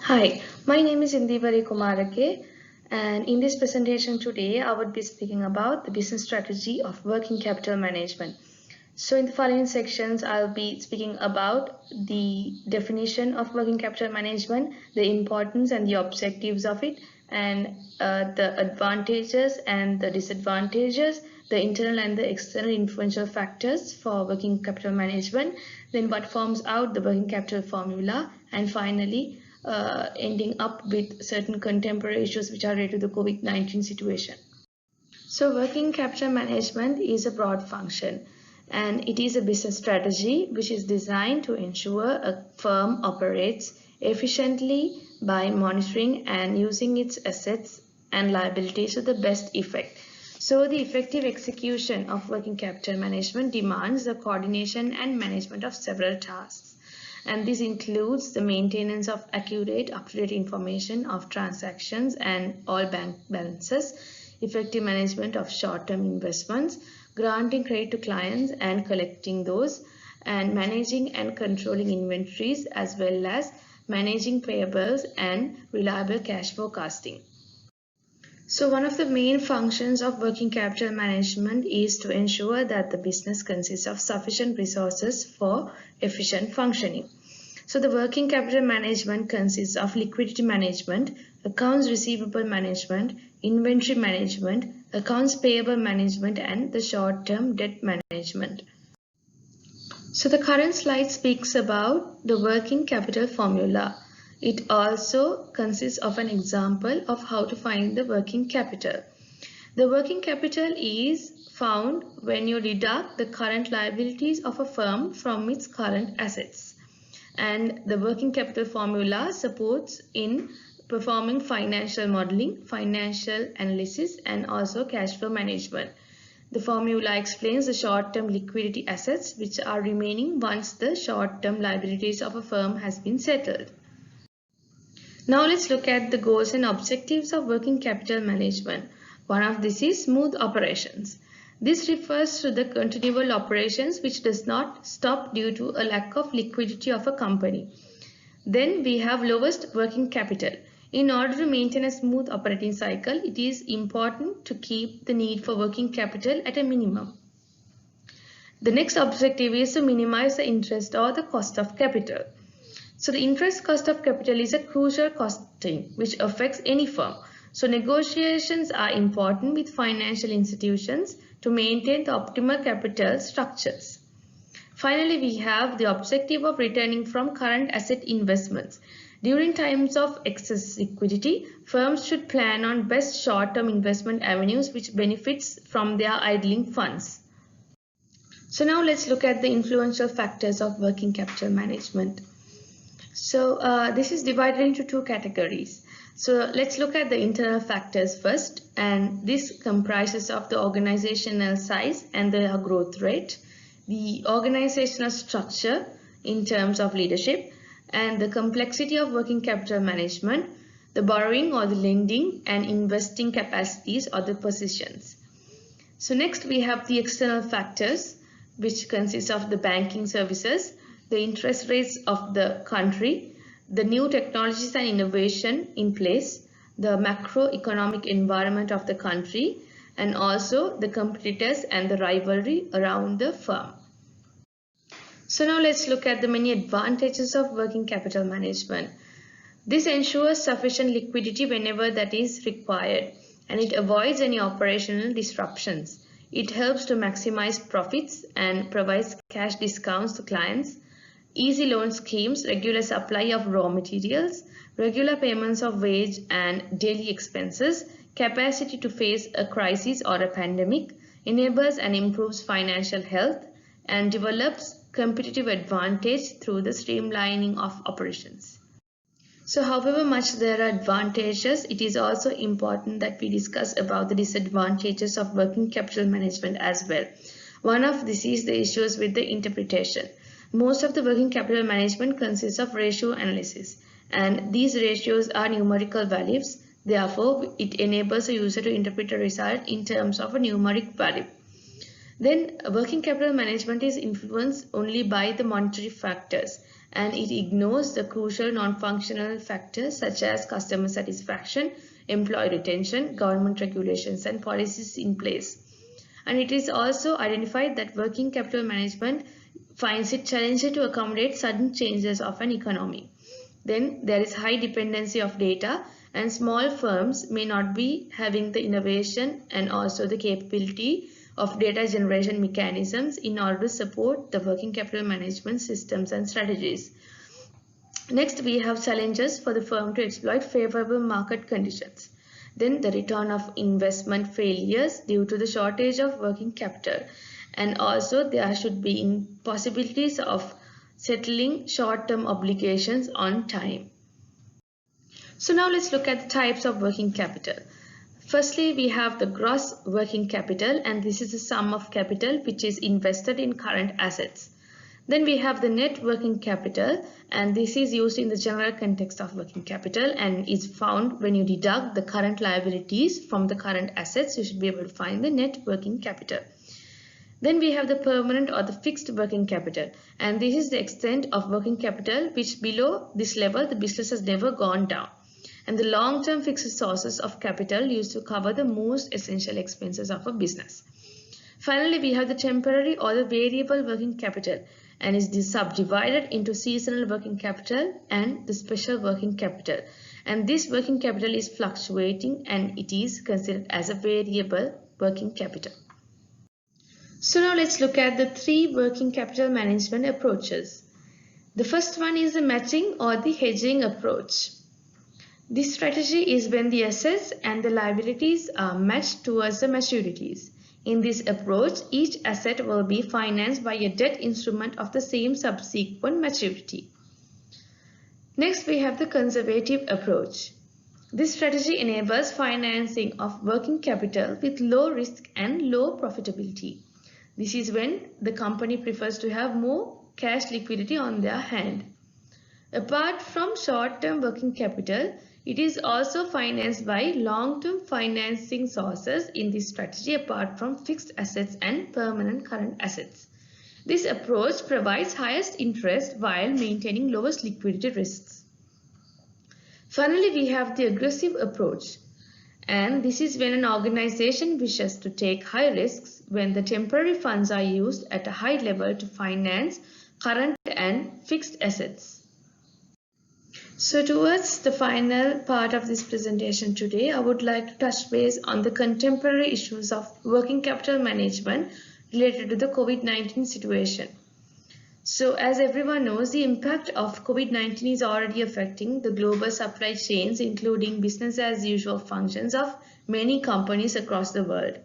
Hi, my name is Indibari Kumarake, and in this presentation today, I would be speaking about the business strategy of working capital management. So in the following sections, I'll be speaking about the definition of working capital management, the importance and the objectives of it, and the advantages and the disadvantages, the internal and the external influential factors for working capital management, then what forms out the working capital formula, and finally ending up with certain contemporary issues which are related to the COVID-19 situation. So working capital management is a broad function, and it is a business strategy which is designed to ensure a firm operates efficiently by monitoring and using its assets and liabilities to the best effect. So the effective execution of working capital management demands the coordination and management of several tasks. And this includes the maintenance of accurate, up-to-date information of transactions and all bank balances, effective management of short-term investments, granting credit to clients and collecting those, and managing and controlling inventories, as well as managing payables and reliable cash forecasting. So one of the main functions of working capital management is to ensure that the business consists of sufficient resources for efficient functioning. So the working capital management consists of liquidity management, accounts receivable management, inventory management, accounts payable management, and the short-term debt management. So the current slide speaks about the working capital formula. It also consists of an example of how to find the working capital. The working capital is found when you deduct the current liabilities of a firm from its current assets. And the working capital formula supports in performing financial modeling, financial analysis, and also cash flow management. The formula explains the short-term liquidity assets which are remaining once the short-term liabilities of a firm has been settled. Now let's look at the goals and objectives of working capital management. One of these is smooth operations. This refers to the continual operations which does not stop due to a lack of liquidity of a company. Then we have lowest working capital. In order to maintain a smooth operating cycle, it is important to keep the need for working capital at a minimum. The next objective is to minimize the interest or the cost of capital. So the interest cost of capital is a crucial costing which affects any firm. So negotiations are important with financial institutions to maintain the optimal capital structures. Finally, we have the objective of returning from current asset investments. During times of excess liquidity, firms should plan on best short-term investment avenues which benefits from their idling funds. So now let's look at the influential factors of working capital management. So this is divided into two categories. So let's look at the internal factors first, and this comprises of the organizational size and the growth rate, the organizational structure in terms of leadership, and the complexity of working capital management, the borrowing or the lending and investing capacities or the positions. So next we have the external factors, which consist of the banking services, the interest rates of the country, the new technologies and innovation in place, the macroeconomic environment of the country, and also the competitors and the rivalry around the firm. So now let's look at the many advantages of working capital management. This ensures sufficient liquidity whenever that is required, and it avoids any operational disruptions. It helps to maximize profits and provides cash discounts to clients, easy loan schemes, regular supply of raw materials, regular payments of wage and daily expenses, capacity to face a crisis or a pandemic, enables and improves financial health, and develops competitive advantage through the streamlining of operations. So however much there are advantages, it is also important that we discuss about the disadvantages of working capital management as well. One of these is the issues with the interpretation. Most of the working capital management consists of ratio analysis, and these ratios are numerical values. Therefore, it enables a user to interpret a result in terms of a numeric value. Then working capital management is influenced only by the monetary factors, and it ignores the crucial non-functional factors such as customer satisfaction, employee retention, government regulations and policies in place. And it is also identified that working capital management finds it challenging to accommodate sudden changes of an economy. Then there is high dependency of data, and small firms may not be having the innovation and also the capability of data generation mechanisms in order to support the working capital management systems and strategies. Next, we have challenges for the firm to exploit favorable market conditions. Then the return of investment failures due to the shortage of working capital, and also there should be possibilities of settling short-term obligations on time. So now let's look at the types of working capital. Firstly, we have the gross working capital, and this is the sum of capital which is invested in current assets. Then we have the net working capital, and this is used in the general context of working capital and is found when you deduct the current liabilities from the current assets. You should be able to find the net working capital. Then we have the permanent or the fixed working capital, and this is the extent of working capital which below this level the business has never gone down, and the long-term fixed sources of capital used to cover the most essential expenses of a business. Finally, we have the temporary or the variable working capital, and is subdivided into seasonal working capital and the special working capital. And this working capital is fluctuating and it is considered as a variable working capital. So now let's look at the three working capital management approaches. The first one is the matching or the hedging approach. This strategy is when the assets and the liabilities are matched towards the maturities. In this approach, each asset will be financed by a debt instrument of the same subsequent maturity. Next, we have the conservative approach. This strategy enables financing of working capital with low risk and low profitability. This is when the company prefers to have more cash liquidity on their hand. Apart from short-term working capital, it is also financed by long-term financing sources in this strategy apart from fixed assets and permanent current assets. This approach provides highest interest while maintaining lowest liquidity risks. Finally, we have the aggressive approach, and this is when an organization wishes to take high risks when the temporary funds are used at a high level to finance current and fixed assets. So towards the final part of this presentation today, I would like to touch base on the contemporary issues of working capital management related to the COVID-19 situation. So as everyone knows, the impact of COVID-19 is already affecting the global supply chains, including business as usual functions of many companies across the world.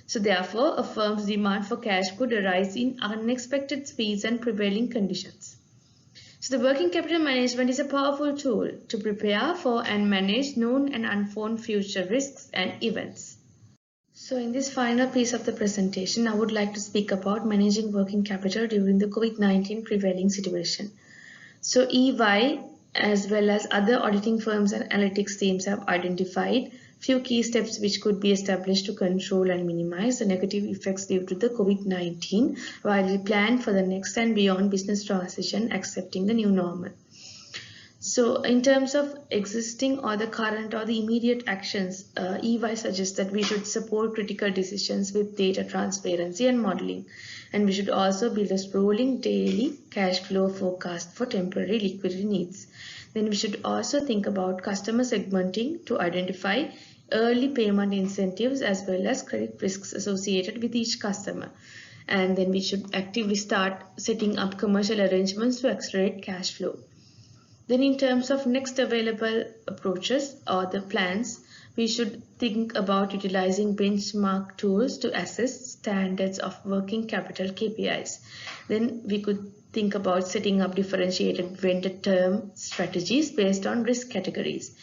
So therefore, a firm's demand for cash could arise in unexpected speeds and prevailing conditions. So the working capital management is a powerful tool to prepare for and manage known and unknown future risks and events. So in this final piece of the presentation, I would like to speak about managing working capital during the COVID-19 prevailing situation. So EY as well as other auditing firms and analytics teams have identified few key steps which could be established to control and minimize the negative effects due to the COVID-19 while we plan for the next and beyond business transition accepting the new normal. So in terms of existing or the current or the immediate actions, EY suggests that we should support critical decisions with data transparency and modeling, and we should also build a rolling daily cash flow forecast for temporary liquidity needs. Then we should also think about customer segmenting to identify early payment incentives as well as credit risks associated with each customer. And then we should actively start setting up commercial arrangements to accelerate cash flow. Then in terms of next available approaches or the plans, we should think about utilizing benchmark tools to assess standards of working capital KPIs. Then we could think about setting up differentiated vendor term strategies based on risk categories.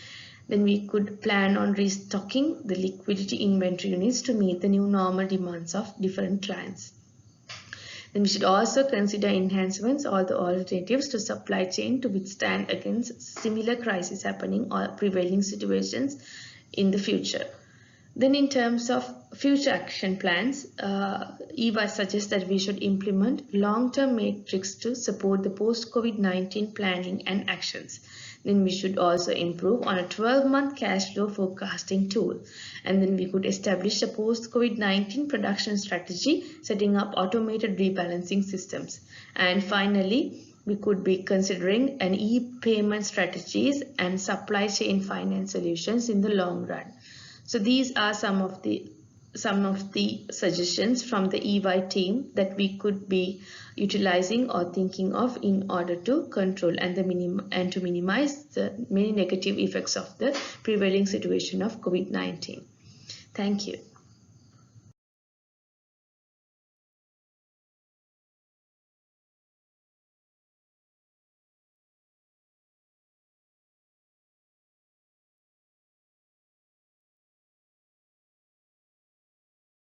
Then we could plan on restocking the liquidity inventory units to meet the new normal demands of different clients. Then we should also consider enhancements or the alternatives to supply chain to withstand against similar crises happening or prevailing situations in the future. Then in terms of future action plans, EY suggests that we should implement long-term metrics to support the post-COVID-19 planning and actions. Then we should also improve on a 12-month cash flow forecasting tool. And then we could establish a post-COVID-19 production strategy, setting up automated rebalancing systems. And finally, we could be considering an e-payment strategies and supply chain finance solutions in the long run. So these are some of the suggestions from the EY team that we could be utilizing or thinking of in order to control and to minimize the many negative effects of the prevailing situation of COVID-19. Thank you.